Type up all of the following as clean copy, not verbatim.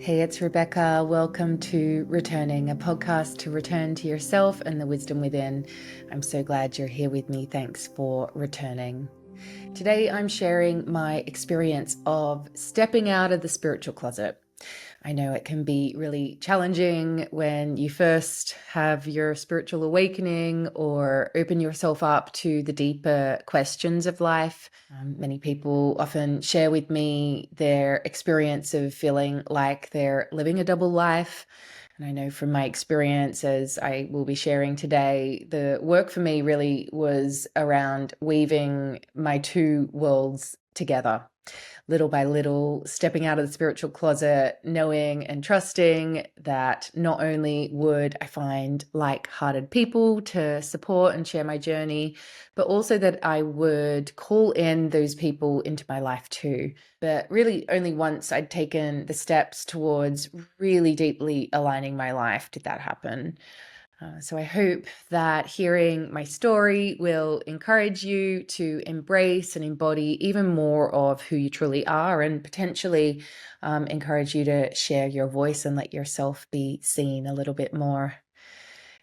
Hey, it's Rebecca. Welcome to Returning, a podcast to return to yourself and the wisdom within. I'm so glad you're here with me. Thanks for returning. Today, I'm sharing my experience of stepping out of the spiritual closet. I know it can be really challenging when you first have your spiritual awakening or open yourself up to the deeper questions of life. Many people often share with me their experience of feeling like they're living a double life. And I know from my experience, as I will be sharing today, the work for me really was around weaving my two worlds together, little by little, stepping out of the spiritual closet, knowing and trusting that not only would I find like-hearted people to support and share my journey, but also that I would call in those people into my life too. But really only once I'd taken the steps towards really deeply aligning my life did that happen. So I hope that hearing my story will encourage you to embrace and embody even more of who you truly are, and potentially encourage you to share your voice and let yourself be seen a little bit more.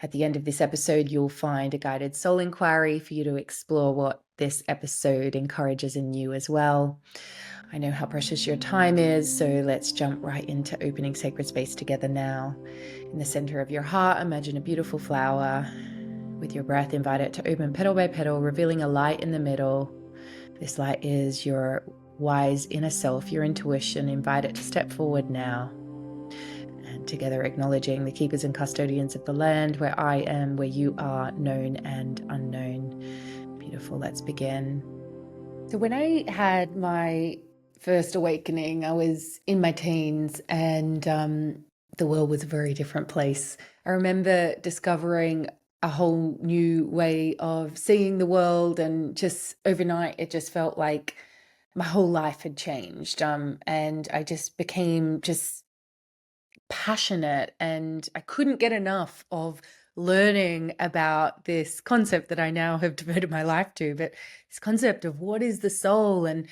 At the end of this episode, you'll find a guided soul inquiry for you to explore what this episode encourages in you as well. I know how precious your time is, so let's jump right into opening sacred space together now. In the center of your heart, imagine a beautiful flower. With your breath, invite it to open petal by petal, revealing a light in the middle. This light is your wise inner self, your intuition. Invite it to step forward now. And together acknowledging the keepers and custodians of the land, where I am, where you are, known and unknown. Beautiful, let's begin. So when I had my first awakening, I was in my teens, and the world was a very different place. I remember discovering a whole new way of seeing the world, and just overnight, it just felt like my whole life had changed. And I just became just passionate, and I couldn't get enough of learning about this concept that I now have devoted my life to, but this concept of what is the soul, and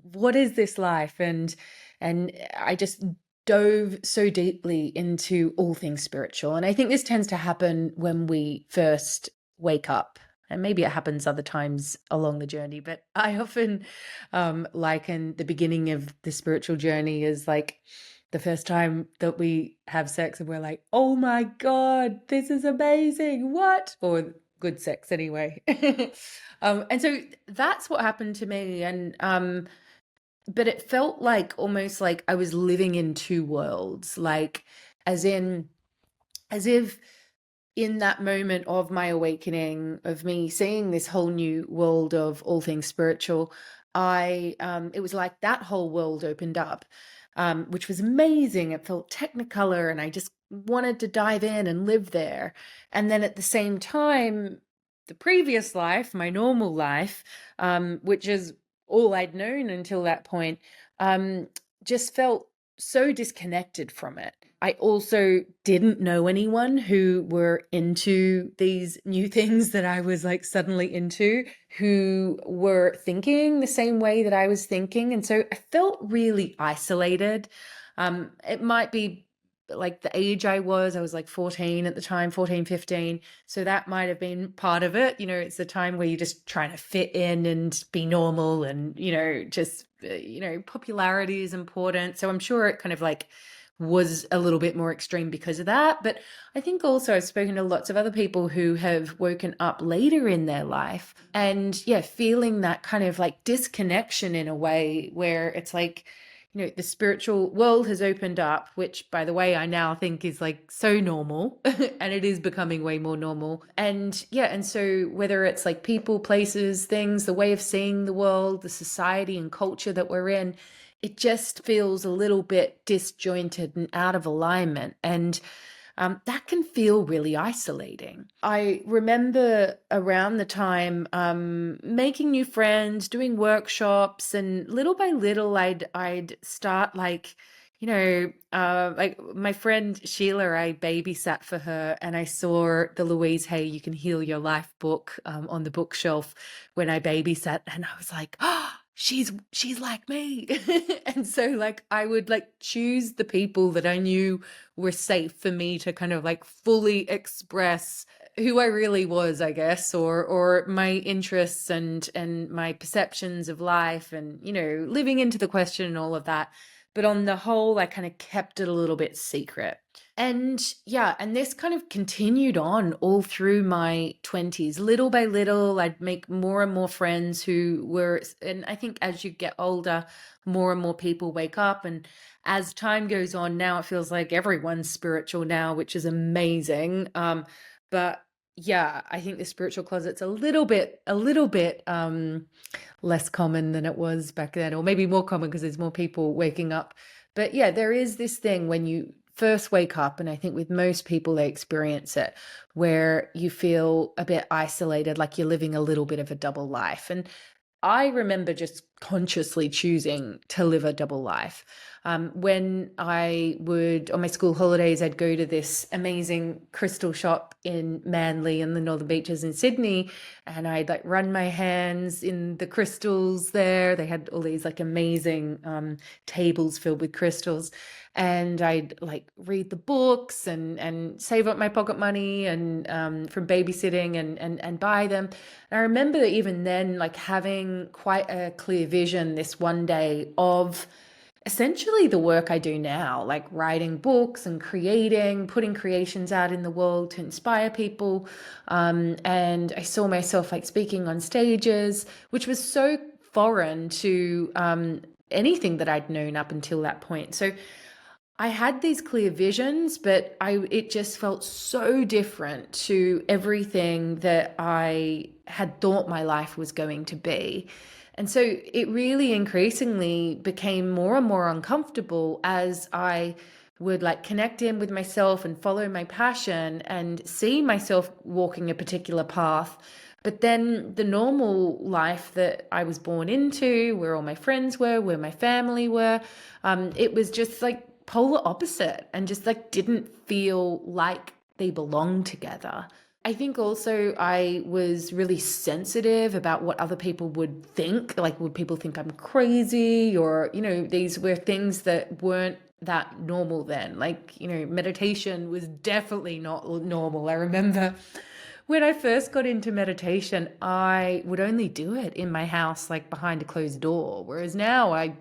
what is this life, and I just dove so deeply into all things spiritual. And I think this tends to happen when we first wake up, and maybe it happens other times along the journey, but I often liken the beginning of the spiritual journey as like the first time that we have sex and we're like, oh my God, this is amazing. What? Or good sex anyway. And so that's what happened to me. And but it felt like almost like I was living in two worlds, like as if in that moment of my awakening, of me seeing this whole new world of all things spiritual, it was like that whole world opened up, which was amazing. It felt technicolor, and I just wanted to dive in and live there. And then at the same time, the previous life, my normal life, which is all I'd known until that point, just felt so disconnected from it. I also didn't know anyone who were into these new things that I was like suddenly into, who were thinking the same way that I was thinking. And so I felt really isolated. It might be like the age I was like 14 at the time, 14, 15. So that might have been part of it. It's the time where you're just trying to fit in and be normal, and, just, popularity is important. So I'm sure it kind of like was a little bit more extreme because of that. But I think also I've spoken to lots of other people who have woken up later in their life, and feeling that kind of like disconnection in a way where it's like, the spiritual world has opened up, which, by the way, I now think is like so normal and it is becoming way more normal. And so whether it's like people, places, things, the way of seeing the world, the society and culture that we're in, it just feels a little bit disjointed and out of alignment. And that can feel really isolating. I remember around the time making new friends, doing workshops, and little by little I'd start like, like my friend Sheila, I babysat for her, and I saw the Louise Hay You Can Heal Your Life book on the bookshelf when I babysat, and I was like, oh, she's like me. And so like I would like choose the people that I knew were safe for me to kind of like fully express who I really was, I guess, or my interests and my perceptions of life, and living into the question and all of that. But on the whole, I kind of kept it a little bit secret. And yeah, and this kind of continued on all through my 20s. Little by little, I'd make more and more friends who were, and I think as you get older, more and more people wake up. And as time goes on, now it feels like everyone's spiritual now, which is amazing. But yeah, I think the spiritual closet's a little bit less common than it was back then, or maybe more common because there's more people waking up. But yeah, there is this thing when you first wake up, and I think with most people they experience it, where you feel a bit isolated, like you're living a little bit of a double life. And I remember just consciously choosing to live a double life. When I would, on my school holidays, I'd go to this amazing crystal shop in Manly in the Northern Beaches in Sydney, and I'd like run my hands in the crystals there. They had all these like amazing tables filled with crystals, and I'd like read the books and save up my pocket money and from babysitting and buy them. And I remember even then like having quite a clear vision this one day of essentially the work I do now, like writing books and creating, putting creations out in the world to inspire people. And I saw myself like speaking on stages, which was so foreign to anything that I'd known up until that point. So I had these clear visions, but it just felt so different to everything that I had thought my life was going to be. And so it really increasingly became more and more uncomfortable as I would like connect in with myself and follow my passion and see myself walking a particular path. But then the normal life that I was born into, where all my friends were, where my family were, it was just like polar opposite and just like didn't feel like they belonged together. I think also I was really sensitive about what other people would think. Like, would people think I'm crazy? Or, these were things that weren't that normal then. Like, meditation was definitely not normal. I remember when I first got into meditation, I would only do it in my house, like behind a closed door. Whereas now I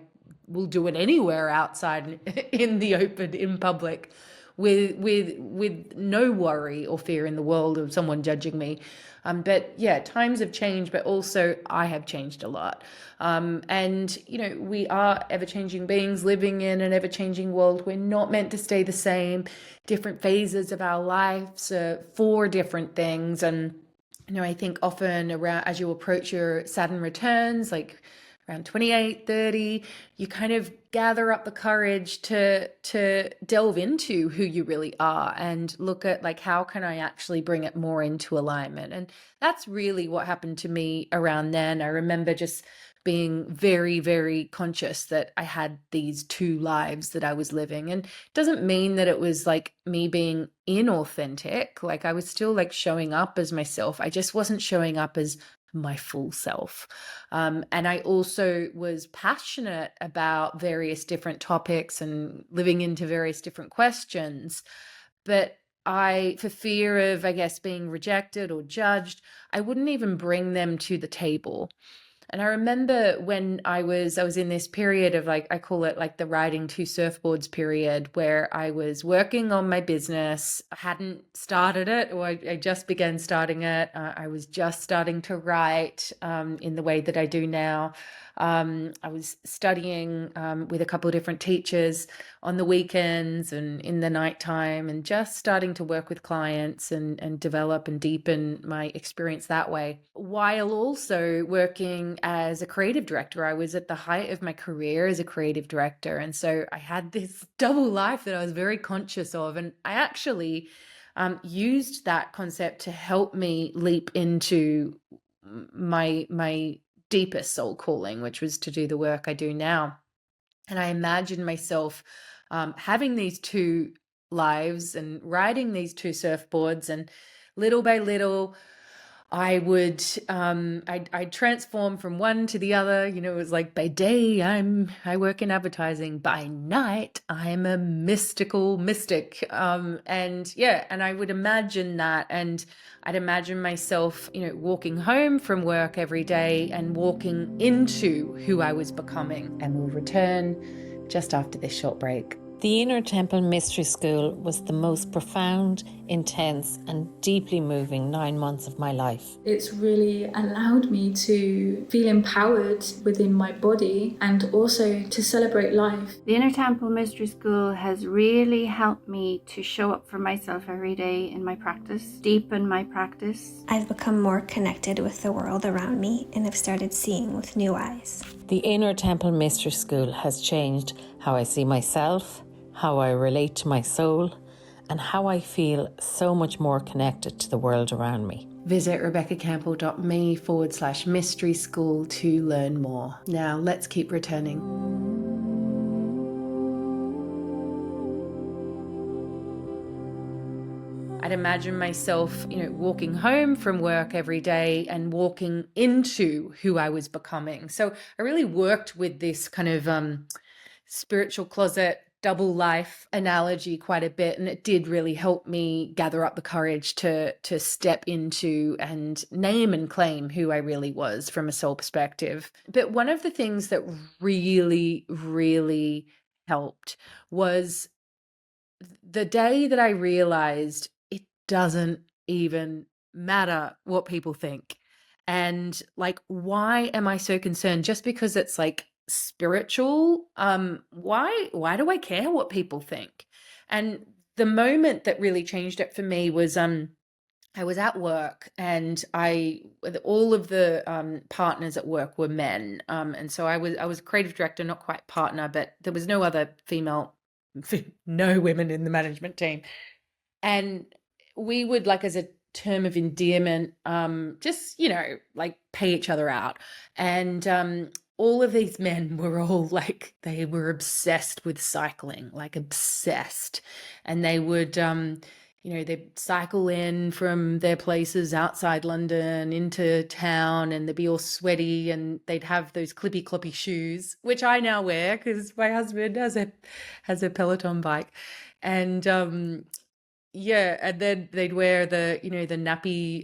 will do it anywhere outside in the open, in public, with no worry or fear in the world of someone judging me. But yeah, times have changed, but also I have changed a lot. And we are ever-changing beings living in an ever-changing world. We're not meant to stay the same. Different phases of our lives for different things. And I think often around as you approach your Saturn returns, like around 28, 30, you kind of gather up the courage to delve into who you really are and look at like, how can I actually bring it more into alignment? And that's really what happened to me around then. I remember just being very, very conscious that I had these two lives that I was living. And it doesn't mean that it was like me being inauthentic. Like I was still like showing up as myself. I just wasn't showing up as my full self. And I also was passionate about various different topics and living into various different questions. But for fear of, I guess, being rejected or judged, I wouldn't even bring them to the table. And I remember when I was in this period of like, I call it like the riding two surfboards period, where I was working on my business. I hadn't started it, or I just began starting it. I was just starting to write in the way that I do now. I was studying with a couple of different teachers on the weekends and in the nighttime, and just starting to work with clients and develop and deepen my experience that way, while also working as a creative director. I was at the height of my career as a creative director. And so I had this double life that I was very conscious of. And I actually used that concept to help me leap into my deepest soul calling, which was to do the work I do now. And I imagined myself having these two lives and riding these two surfboards, and little by little, I'd transform from one to the other. You know, it was like by day I work in advertising, by night I'm a mystical mystic. And I would imagine that, and I'd imagine myself, you know, walking home from work every day and walking into who I was becoming. And we'll return just after this short break. The Inner Temple Mystery School was the most profound, intense, and deeply moving 9 months of my life. It's really allowed me to feel empowered within my body and also to celebrate life. The Inner Temple Mystery School has really helped me to show up for myself every day in my practice, deepen my practice. I've become more connected with the world around me and have started seeing with new eyes. The Inner Temple Mystery School has changed how I see myself, how I relate to my soul, and how I feel so much more connected to the world around me. Visit rebeccacampbell.me/mystery school to learn more. Now let's keep returning. I'd imagine myself, you know, walking home from work every day and walking into who I was becoming. So I really worked with this kind of spiritual closet double life analogy quite a bit, and it did really help me gather up the courage to step into and name and claim who I really was from a soul perspective. But one of the things that really helped was the day that I realized it doesn't even matter what people think. And like, why am I so concerned? Just because it's like spiritual, why do I care what people think? And the moment that really changed it for me was I was at work, and all of the partners at work were men, and so I was a creative director, not quite partner, but there was no other female, no women in the management team, and we would, like, as a term of endearment, just, you know, like, pay each other out. And all of these men were all like, they were obsessed with cycling, like obsessed. And they would, you know, they'd cycle in from their places outside London into town, and they'd be all sweaty, and they'd have those clippy cloppy shoes, which I now wear because my husband has a Peloton bike. And yeah, and then they'd wear the, you know, the nappy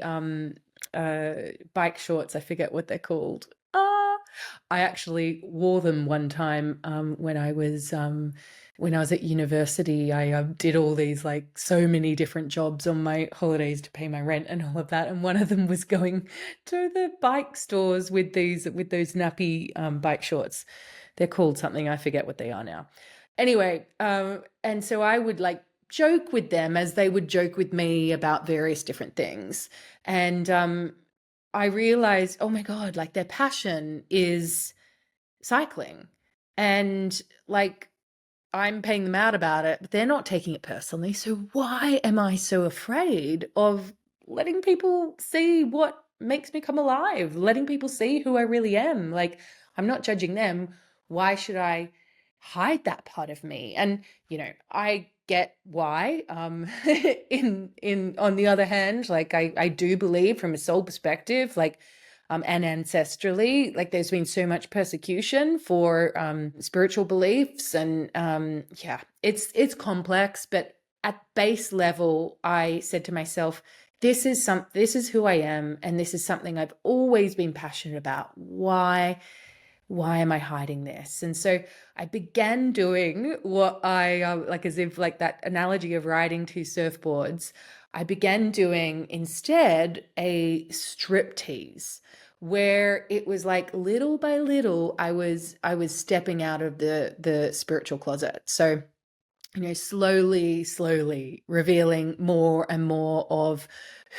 bike shorts. I forget what they're called. I actually wore them one time when I was at university. I did all these, like, so many different jobs on my holidays to pay my rent and all of that. And one of them was going to the bike stores with those nappy bike shorts. They're called something. I forget what they are now. Anyway, and so I would, like, joke with them as they would joke with me about various different things. And I realized, oh my God, like, their passion is cycling. And, like, I'm paying them out about it, but they're not taking it personally. So why am I so afraid of letting people see what makes me come alive, letting people see who I really am? Like, I'm not judging them. Why should I hide that part of me? And, you know, I get why. In on the other hand, like, I do believe from a soul perspective, like, and ancestrally, like, there's been so much persecution for spiritual beliefs, and yeah, it's complex. But at base level, I said to myself, this is who I am, and this is something I've always been passionate about. Why am I hiding this? And so I began doing what I like, as if, like, that analogy of riding two surfboards, I began doing instead a striptease, where it was like little by little I was stepping out of the spiritual closet. So, you know, slowly revealing more and more of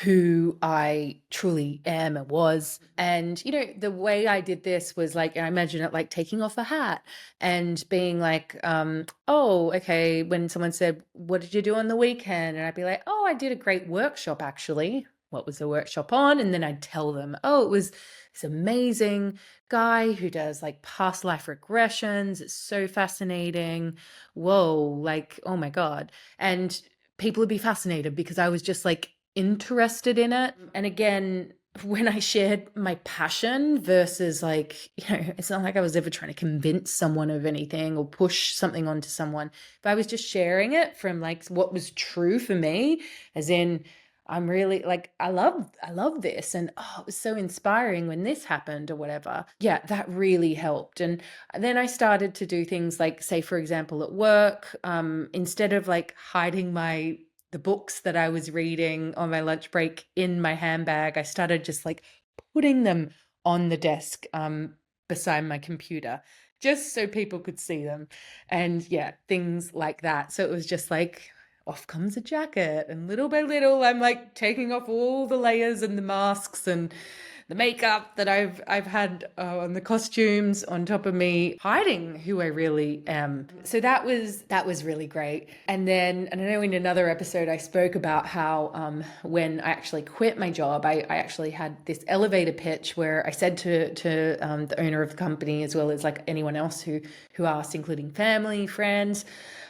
who I truly am and was. And, you know, the way I did this was, like, I imagine it like taking off a hat and being like, oh, okay, when someone said, what did you do on the weekend? And I'd be like, oh, I did a great workshop, actually. What was the workshop on? And then I'd tell them, oh, it was this amazing guy who does, like, past life regressions. It's so fascinating. Whoa, like, oh my God. And people would be fascinated because I was just, like, interested in it. And again, when I shared my passion versus like, it's not like I was ever trying to convince someone of anything or push something onto someone, but I was just sharing it from like what was true for me, as in, I'm really like, I love this. And it was so inspiring when this happened or whatever. Yeah, that really helped. And then I started to do things like, say, for example, at work, instead of like hiding the books that I was reading on my lunch break in my handbag, I started just like putting them on the desk beside my computer, just so people could see them. And yeah, things like that. So it was just like, off comes a jacket, and little by little I'm like taking off all the layers and the masks and the makeup that I've had and the costumes on top of me, hiding who I really am. So that was really great. And then, and I know in another episode I spoke about how when I actually quit my job, I actually had this elevator pitch where I said to the owner of the company, as well as like anyone else who asked, including family, friends,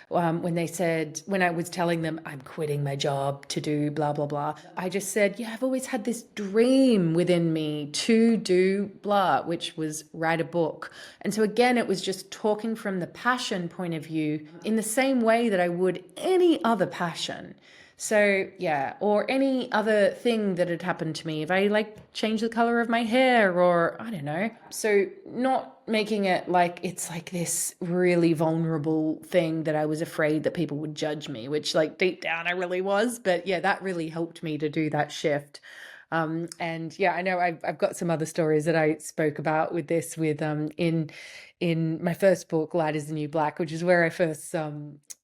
when I was telling them I'm quitting my job to do blah, blah, blah, I just said, yeah, I've always had this dream within me to do blah, which was write a book. And so again, it was just talking from the passion point of view in the same way that I would any other passion. So yeah, or any other thing that had happened to me, if I like changed the color of my hair, or I don't know. So not making it like it's like this really vulnerable thing that I was afraid that people would judge me, which like deep down I really was. But yeah, that really helped me to do that shift. And yeah, I know I've got some other stories that I spoke about with this, with in my first book, Light is the New Black, which is where I first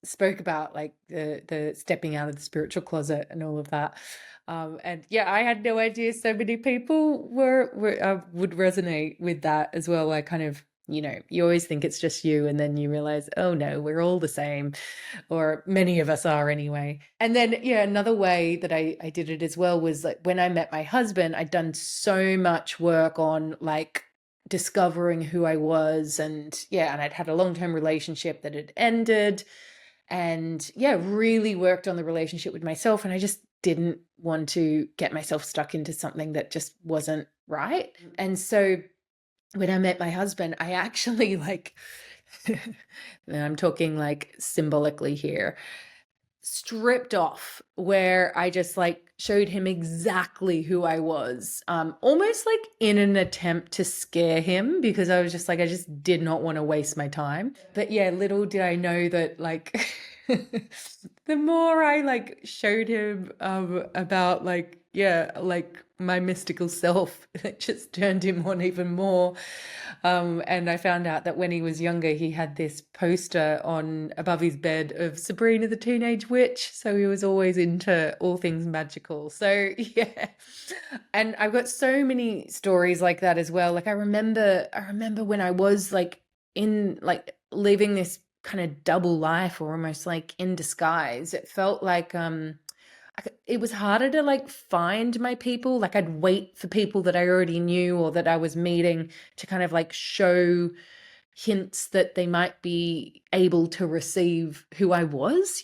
spoke about like the stepping out of the spiritual closet and all of that. And yeah, I had no idea so many people would resonate with that as well. I kind of, you always think it's just you, and then you realize, oh no, we're all the same, or many of us are anyway. And then, yeah, another way that I did it as well was like when I met my husband, I'd done so much work on like discovering who I was, and yeah, and I'd had a long-term relationship that had ended, and yeah, really worked on the relationship with myself, and I just didn't want to get myself stuck into something that just wasn't right. And so when I met my husband, I actually like, and I'm talking like symbolically here, stripped off, where I just like showed him exactly who I was, almost like in an attempt to scare him, because I was just like, I just did not want to waste my time. But yeah, little did I know that like the more I like showed him about like, yeah, like my mystical self, it just turned him on even more. And I found out that when he was younger, he had this poster on above his bed of Sabrina the Teenage Witch. So he was always into all things magical. So yeah. And I've got so many stories like that as well. Like I remember when I was like in like living this kind of double life, or almost like in disguise. It felt like it was harder to like find my people. Like I'd wait for people that I already knew or that I was meeting to kind of like show hints that they might be able to receive who I was,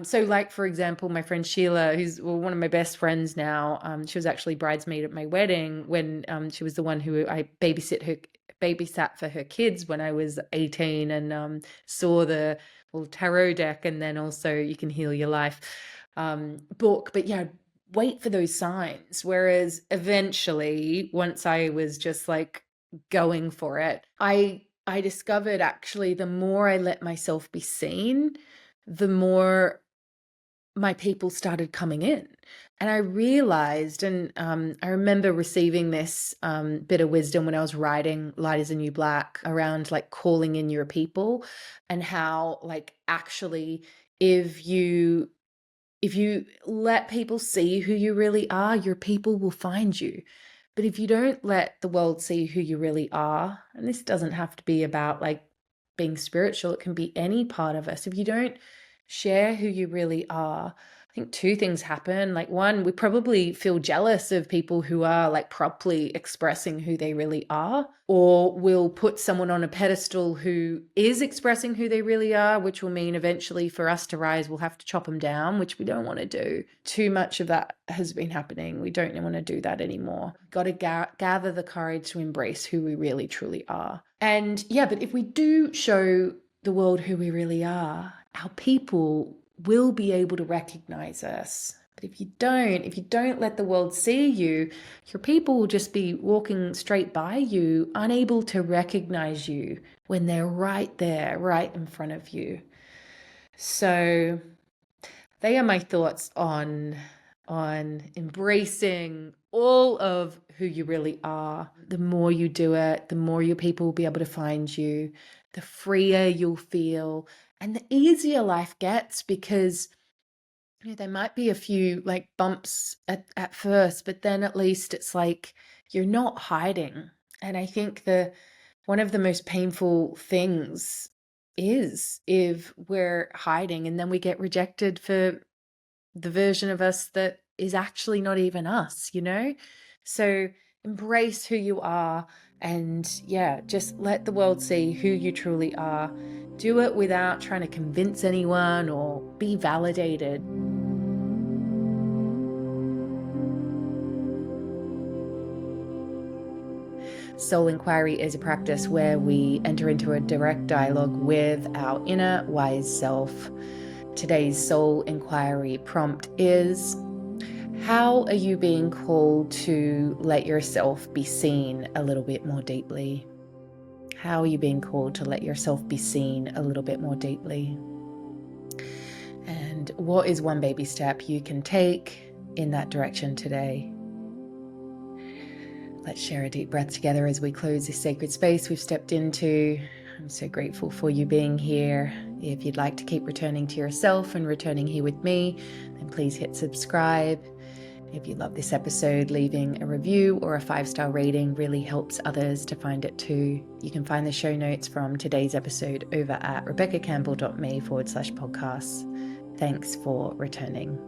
So like, for example, my friend Sheila, who's one of my best friends now, she was actually bridesmaid at my wedding when she was the one who I babysat for her kids when I was 18, and saw the tarot deck, and then also You Can Heal Your Life book. But yeah, wait for those signs. Whereas eventually, once I was just like going for it, I discovered actually the more I let myself be seen, the more my people started coming in. And I realized, and I remember receiving this bit of wisdom when I was writing Light is the New Black, around like calling in your people, and how like actually if you let people see who you really are, your people will find you. But if you don't let the world see who you really are, and this doesn't have to be about like being spiritual, it can be any part of us. If you don't share who you really are, I think two things happen. Like one, we probably feel jealous of people who are like properly expressing who they really are, or we'll put someone on a pedestal who is expressing who they really are, which will mean eventually for us to rise, we'll have to chop them down, which we don't want to do. Too much of that has been happening. We don't want to do that anymore. Got to gather the courage to embrace who we really truly are. And yeah, but if we do show the world who we really are, our people will be able to recognize us. But if you don't let the world see you, your people will just be walking straight by you, unable to recognize you when they're right there, right in front of you. So they are my thoughts on embracing all of who you really are. The more you do it, the more your people will be able to find you, the freer you'll feel, and the easier life gets, because there might be a few like bumps at first, but then at least it's like you're not hiding. And I think one of the most painful things is if we're hiding and then we get rejected for the version of us that is actually not even us, So embrace who you are, and just let the world see who you truly are. Do it without trying to convince anyone or be validated. Soul inquiry is a practice where we enter into a direct dialogue with our inner wise self. Today's soul inquiry prompt is: how are you being called to let yourself be seen a little bit more deeply? How are you being called to let yourself be seen a little bit more deeply? And what is one baby step you can take in that direction today? Let's share a deep breath together as we close this sacred space we've stepped into. I'm so grateful for you being here. If you'd like to keep returning to yourself and returning here with me, then please hit subscribe. If you love this episode, leaving a review or a 5-star rating really helps others to find it too. You can find the show notes from today's episode over at rebeccacampbell.me/podcasts. Thanks for returning.